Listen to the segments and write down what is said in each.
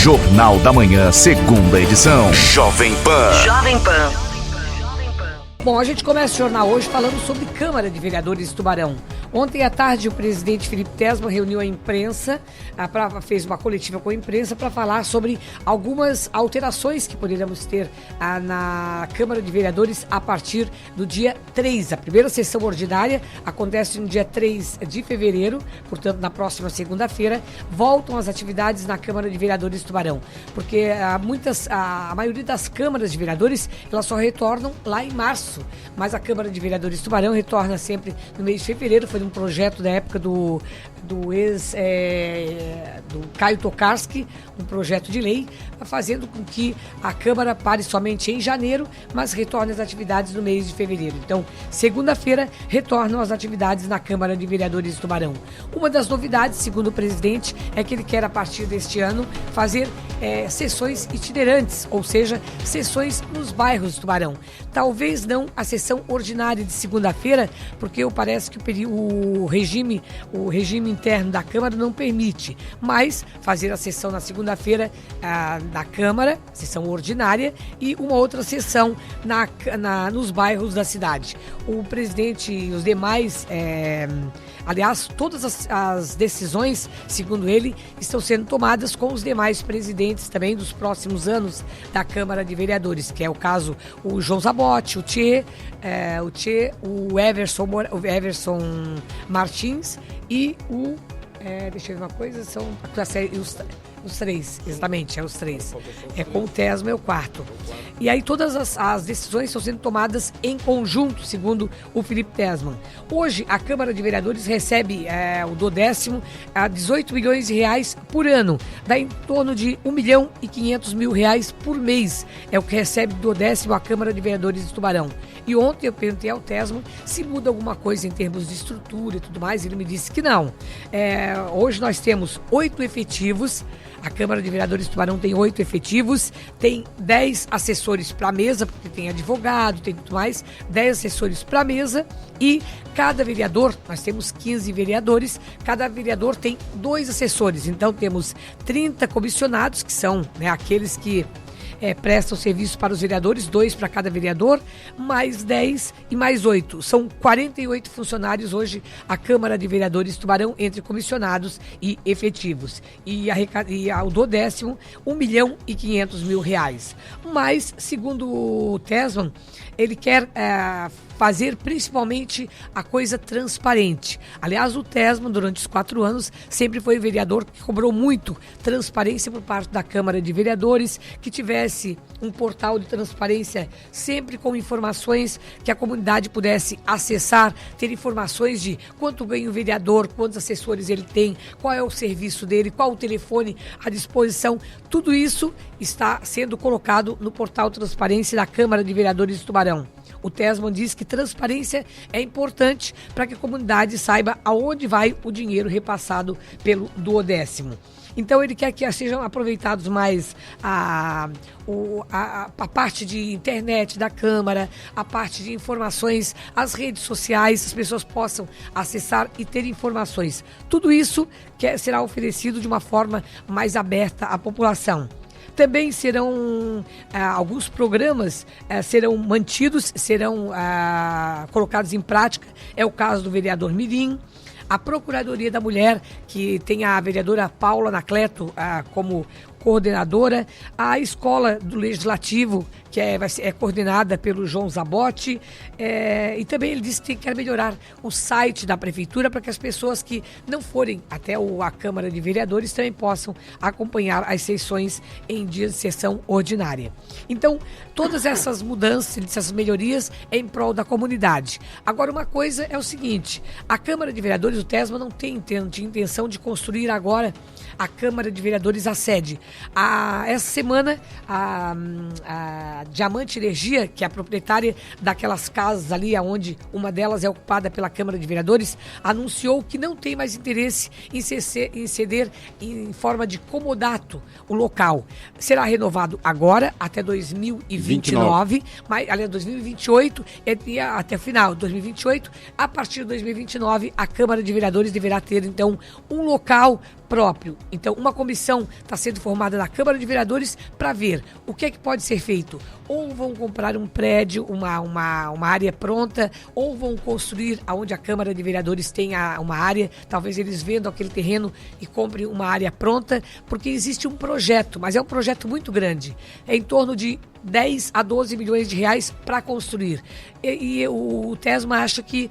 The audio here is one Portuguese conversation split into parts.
Jornal da Manhã, segunda edição. Jovem Pan. Jovem Pan. Bom, a gente começa o jornal hoje falando sobre Câmara de Vereadores de Tubarão. Ontem à tarde, o presidente Felipe Tesman reuniu a imprensa, fez uma coletiva com a imprensa para falar sobre algumas alterações que poderíamos ter na Câmara de Vereadores a partir do dia 3. A primeira sessão ordinária acontece no dia 3 de fevereiro, portanto, na próxima segunda-feira, voltam as atividades na Câmara de Vereadores de Tubarão, porque a maioria das câmaras de vereadores, elas só retornam lá em março, mas a Câmara de Vereadores de Tubarão retorna sempre no mês de fevereiro. Foi um projeto da época do Caio Tokarski, um projeto de lei, fazendo com que a Câmara pare somente em janeiro, mas retorne às atividades no mês de fevereiro. Então, segunda-feira, retornam as atividades na Câmara de Vereadores de Tubarão. Uma das novidades, segundo o presidente, é que ele quer, a partir deste ano, fazer sessões itinerantes, ou seja, sessões nos bairros de Tubarão. Talvez não a sessão ordinária de segunda-feira, porque parece que o regime interno da Câmara não permite, mas fazer a sessão na segunda-feira da Câmara, sessão ordinária, e uma outra sessão nos bairros da cidade. O presidente e os demais, aliás, todas as decisões, segundo ele, estão sendo tomadas com os demais presidentes também dos próximos anos da Câmara de Vereadores, que é o caso o João Zabotti, o Everson Martins e deixa eu ver uma coisa, são os três, exatamente, os três. Com o Tesman é o quarto. E aí todas as decisões estão sendo tomadas em conjunto, segundo o Felipe Tesman. Hoje, a Câmara de Vereadores recebe o 12º a 18 milhões de reais por ano. Dá em torno de 1.500.000 reais por mês. É o que recebe do 12º a Câmara de Vereadores de Tubarão. E ontem eu perguntei ao Tesman se muda alguma coisa em termos de estrutura e tudo mais. Ele me disse que não. Hoje nós temos 8 efetivos. A Câmara de Vereadores de Tubarão tem 8 efetivos, tem 10 assessores para a mesa, porque tem advogado, tem tudo mais, 10 assessores para a mesa, e cada vereador, nós temos 15 vereadores, cada vereador tem 2 assessores. Então temos 30 comissionados, que são aqueles que prestam serviço para os vereadores, 2 para cada vereador, mais 10 e mais 8. São 48 funcionários hoje a Câmara de Vereadores de Tubarão, entre comissionados e efetivos. E o do 10º, 1.500.000 reais. Mas, segundo o Tesman, ele quer fazer principalmente a coisa transparente. Aliás, o Tesman, durante os 4 anos, sempre foi o vereador que cobrou muito transparência por parte da Câmara de Vereadores, que tivesse um portal de transparência sempre com informações que a comunidade pudesse acessar, ter informações de quanto ganha o vereador, quantos assessores ele tem, qual é o serviço dele, qual o telefone à disposição. Tudo isso está sendo colocado no portal Transparência da Câmara de Vereadores de Tubarão. O Tesman diz que transparência é importante para que a comunidade saiba aonde vai o dinheiro repassado pelo 12º. Então ele quer que sejam aproveitados mais a parte de internet da Câmara, a parte de informações, as redes sociais, as pessoas possam acessar e ter informações. Tudo isso será oferecido de uma forma mais aberta à população. Também serão alguns programas serão mantidos, serão colocados em prática. É o caso do vereador Mirim, a Procuradoria da Mulher, que tem a vereadora Paula Anacleto como coordenadora, a Escola do Legislativo, que é coordenada pelo João Zabotti, e também ele disse que quer melhorar o site da Prefeitura para que as pessoas que não forem até a Câmara de Vereadores também possam acompanhar as sessões em dias de sessão ordinária. Então, todas essas mudanças, essas melhorias é em prol da comunidade. Agora, uma coisa é o seguinte, a Câmara de Vereadores, o Tesman, não tem intenção de construir agora a Câmara de Vereadores a sede. Essa semana, a Diamante Energia, que é a proprietária daquelas casas ali, onde uma delas é ocupada pela Câmara de Vereadores, anunciou que não tem mais interesse em ceder em forma de comodato o local. Será renovado agora, até 2029, mas, aliás, 2028, até o final de 2028. A partir de 2029, a Câmara de Vereadores deverá ter, então, um local próprio. Então, uma comissão está sendo formada na Câmara de Vereadores para ver o que é que pode ser feito. Ou vão comprar um prédio, uma área pronta, ou vão construir onde a Câmara de Vereadores tem uma área, talvez eles vendam aquele terreno e comprem uma área pronta, porque existe um projeto, mas é um projeto muito grande. É em torno de 10 a 12 milhões de reais para construir. E o Tesma acha que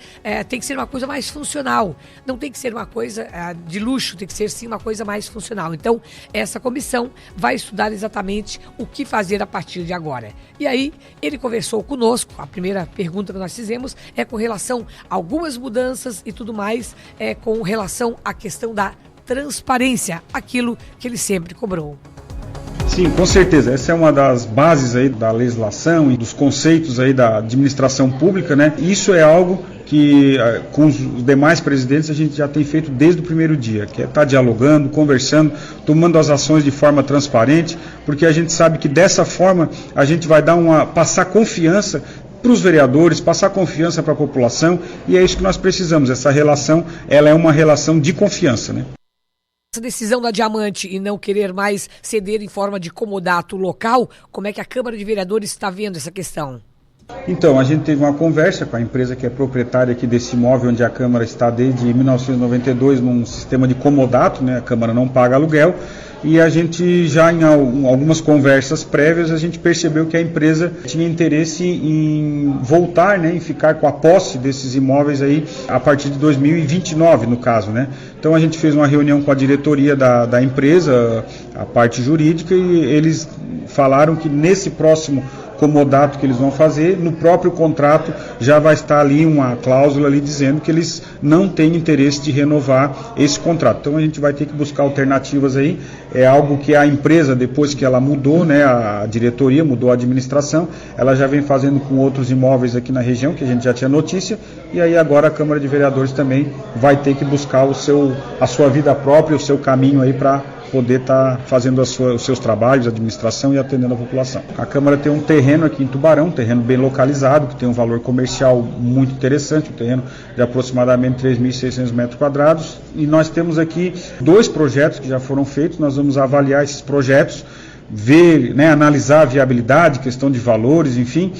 tem que ser uma coisa mais funcional. Não tem que ser uma coisa de luxo, tem que ser sim uma coisa mais funcional. Então, essa comissão vai estudar exatamente o que fazer a partir de agora. E aí, ele conversou conosco. A primeira pergunta que nós fizemos é com relação a algumas mudanças e tudo mais, com relação à questão da transparência, aquilo que ele sempre cobrou. Sim, com certeza. Essa é uma das bases aí da legislação e dos conceitos aí da administração pública, né? Isso é algo que com os demais presidentes a gente já tem feito desde o primeiro dia, que é estar dialogando, conversando, tomando as ações de forma transparente, porque a gente sabe que dessa forma a gente vai passar confiança para os vereadores, passar confiança para a população, e é isso que nós precisamos. Essa relação, ela é uma relação de confiança, né? Essa decisão da Diamante e não querer mais ceder em forma de comodato local, como é que a Câmara de Vereadores está vendo essa questão? Então, a gente teve uma conversa com a empresa que é proprietária aqui desse imóvel onde a Câmara está desde 1992 num sistema de comodato, né? A Câmara não paga aluguel, e a gente já em algumas conversas prévias a gente percebeu que a empresa tinha interesse em voltar, né, em ficar com a posse desses imóveis aí a partir de 2029, no caso, né? Então a gente fez uma reunião com a diretoria da empresa, a parte jurídica, e eles falaram que nesse próximo comodato que eles vão fazer, no próprio contrato já vai estar ali uma cláusula ali dizendo que eles não têm interesse de renovar esse contrato. Então a gente vai ter que buscar alternativas aí. É algo que a empresa, depois que ela mudou, né, a diretoria mudou a administração, ela já vem fazendo com outros imóveis aqui na região, que a gente já tinha notícia, e aí agora a Câmara de Vereadores também vai ter que buscar a sua vida própria, o seu caminho aí para poder estar fazendo os seus trabalhos, a administração, e atendendo a população. A Câmara tem um terreno aqui em Tubarão, um terreno bem localizado, que tem um valor comercial muito interessante, um terreno de aproximadamente 3.600 metros quadrados, e nós temos aqui 2 projetos que já foram feitos. Nós vamos avaliar esses projetos, ver, né, analisar a viabilidade, questão de valores, enfim.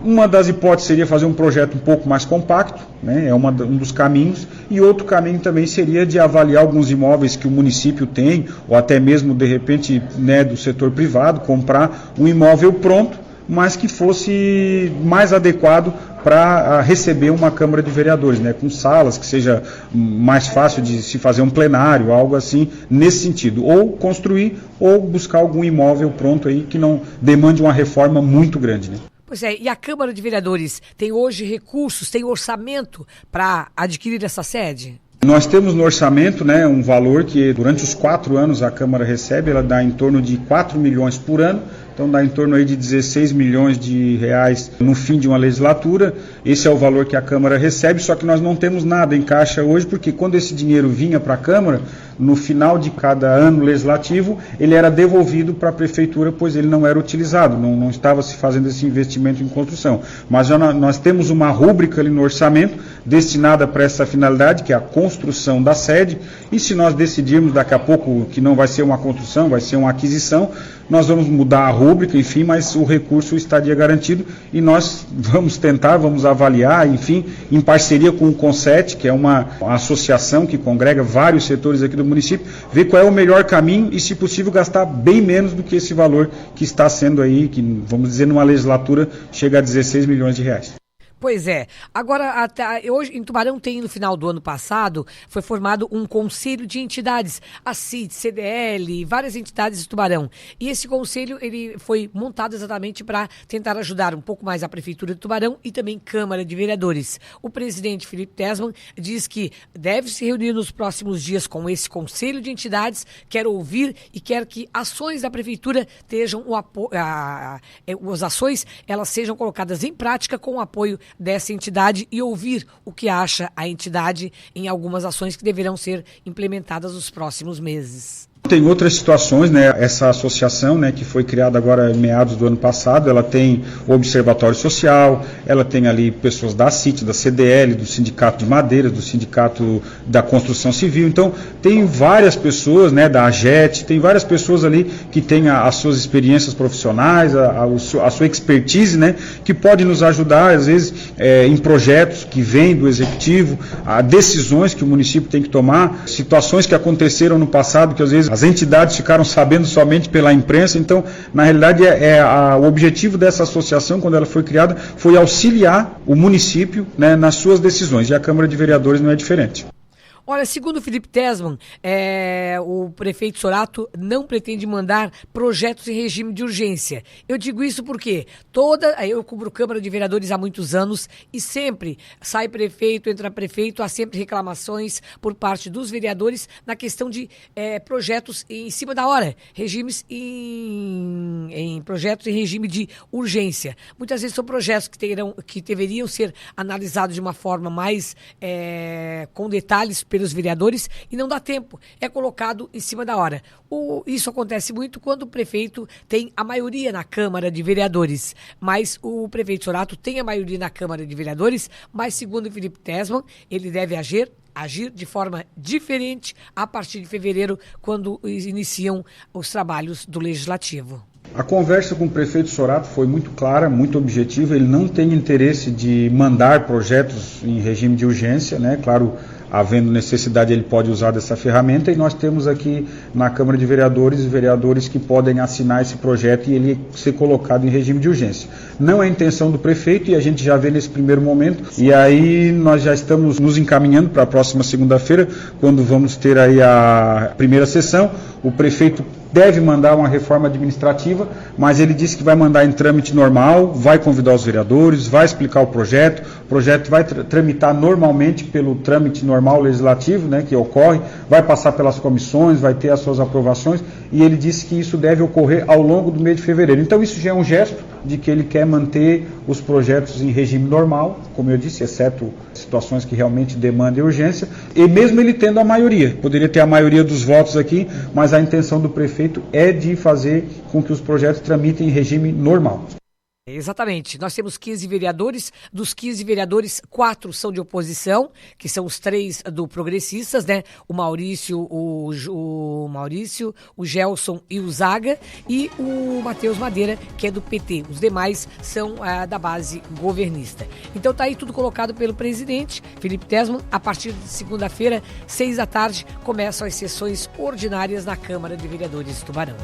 Uma das hipóteses seria fazer um projeto um pouco mais compacto, né, é um dos caminhos, e outro caminho também seria de avaliar alguns imóveis que o município tem, ou até mesmo, de repente, né, do setor privado, comprar um imóvel pronto, mas que fosse mais adequado para receber uma Câmara de Vereadores, né, com salas, que seja mais fácil de se fazer um plenário, algo assim, nesse sentido. Ou construir, ou buscar algum imóvel pronto aí que não demande uma reforma muito grande, né? Pois é, e a Câmara de Vereadores tem hoje recursos, tem orçamento para adquirir essa sede? Nós temos no orçamento, né, um valor que durante os 4 anos a Câmara recebe, ela dá em torno de 4 milhões por ano, então dá em torno aí de 16 milhões de reais no fim de uma legislatura. Esse é o valor que a Câmara recebe, só que nós não temos nada em caixa hoje, porque quando esse dinheiro vinha para a Câmara, no final de cada ano legislativo, ele era devolvido para a Prefeitura, pois ele não era utilizado, não estava se fazendo esse investimento em construção. Mas nós temos uma rúbrica ali no orçamento destinada para essa finalidade, que é a construção da sede, e se nós decidirmos daqui a pouco que não vai ser uma construção, vai ser uma aquisição, nós vamos mudar a rúbrica, enfim, mas o recurso estaria garantido, e nós vamos tentar, vamos avaliar, enfim, em parceria com o CONSET, que é uma associação que congrega vários setores aqui do município, ver qual é o melhor caminho e, se possível, gastar bem menos do que esse valor que está sendo aí, que, vamos dizer, numa legislatura, chega a 16 milhões de reais. Pois é. Agora, hoje em Tubarão tem, no final do ano passado, foi formado um conselho de entidades, a CIT, CDL, várias entidades de Tubarão. E esse conselho, ele foi montado exatamente para tentar ajudar um pouco mais a Prefeitura de Tubarão e também Câmara de Vereadores. O presidente Felipe Tesman diz que deve se reunir nos próximos dias com esse conselho de entidades, quer ouvir e quer que ações da Prefeitura estejam as ações, elas sejam colocadas em prática com o apoio dessa entidade e ouvir o que acha a entidade em algumas ações que deverão ser implementadas nos próximos meses. Tem outras situações, né? Essa associação, né, que foi criada agora em meados do ano passado, ela tem o Observatório Social, ela tem ali pessoas da CIT, da CDL, do Sindicato de Madeiras, do Sindicato da Construção Civil. Então, tem várias pessoas, né, da AGET, tem várias pessoas ali que têm as suas experiências profissionais, a sua expertise, né, que pode nos ajudar, às vezes, em projetos que vêm do Executivo, a decisões que o município tem que tomar, situações que aconteceram no passado, que às vezes as entidades ficaram sabendo somente pela imprensa. Então, na realidade, o objetivo dessa associação, quando ela foi criada, foi auxiliar o município, né, nas suas decisões, e a Câmara de Vereadores não é diferente. Olha, segundo o Felipe Tesman, o prefeito Sorato não pretende mandar projetos em regime de urgência. Eu digo isso porque eu cubro Câmara de Vereadores há muitos anos e sempre sai prefeito, entra prefeito, há sempre reclamações por parte dos vereadores na questão de projetos em cima da hora, regimes em projetos em regime de urgência. Muitas vezes são projetos que deveriam ser analisados de uma forma mais com detalhes pelos vereadores e não dá tempo, é colocado em cima da hora. Isso acontece muito quando o prefeito tem a maioria na Câmara de Vereadores, mas o prefeito Sorato tem a maioria na Câmara de Vereadores, mas segundo o Felipe Tesman, ele deve agir de forma diferente a partir de fevereiro, quando iniciam os trabalhos do Legislativo. A conversa com o prefeito Sorato foi muito clara, muito objetiva. Ele não tem interesse de mandar projetos em regime de urgência, né? Claro, havendo necessidade, ele pode usar dessa ferramenta, e nós temos aqui na Câmara de vereadores que podem assinar esse projeto e ele ser colocado em regime de urgência. Não é a intenção do prefeito, e a gente já vê nesse primeiro momento, e aí nós já estamos nos encaminhando para a próxima segunda-feira, quando vamos ter aí a primeira sessão. O prefeito deve mandar uma reforma administrativa, mas ele disse que vai mandar em trâmite normal, vai convidar os vereadores, vai explicar o projeto vai tramitar normalmente pelo trâmite normal legislativo, né, que ocorre, vai passar pelas comissões, vai ter as suas aprovações, e ele disse que isso deve ocorrer ao longo do mês de fevereiro. Então isso já é um gesto de que ele quer manter os projetos em regime normal, como eu disse, exceto situações que realmente demandem urgência, e mesmo ele tendo a maioria, poderia ter a maioria dos votos aqui, mas a intenção do prefeito é de fazer com que os projetos tramitem em regime normal. Exatamente. Nós temos 15 vereadores. Dos 15 vereadores, 4 são de oposição, que são os 3 do Progressistas, né? O Maurício, o Gelson e o Zaga, e o Matheus Madeira, que é do PT. Os demais são da base governista. Então tá aí tudo colocado pelo presidente, Felipe Tesman. A partir de segunda-feira, 6 da tarde, começam as sessões ordinárias na Câmara de Vereadores de Tubarão.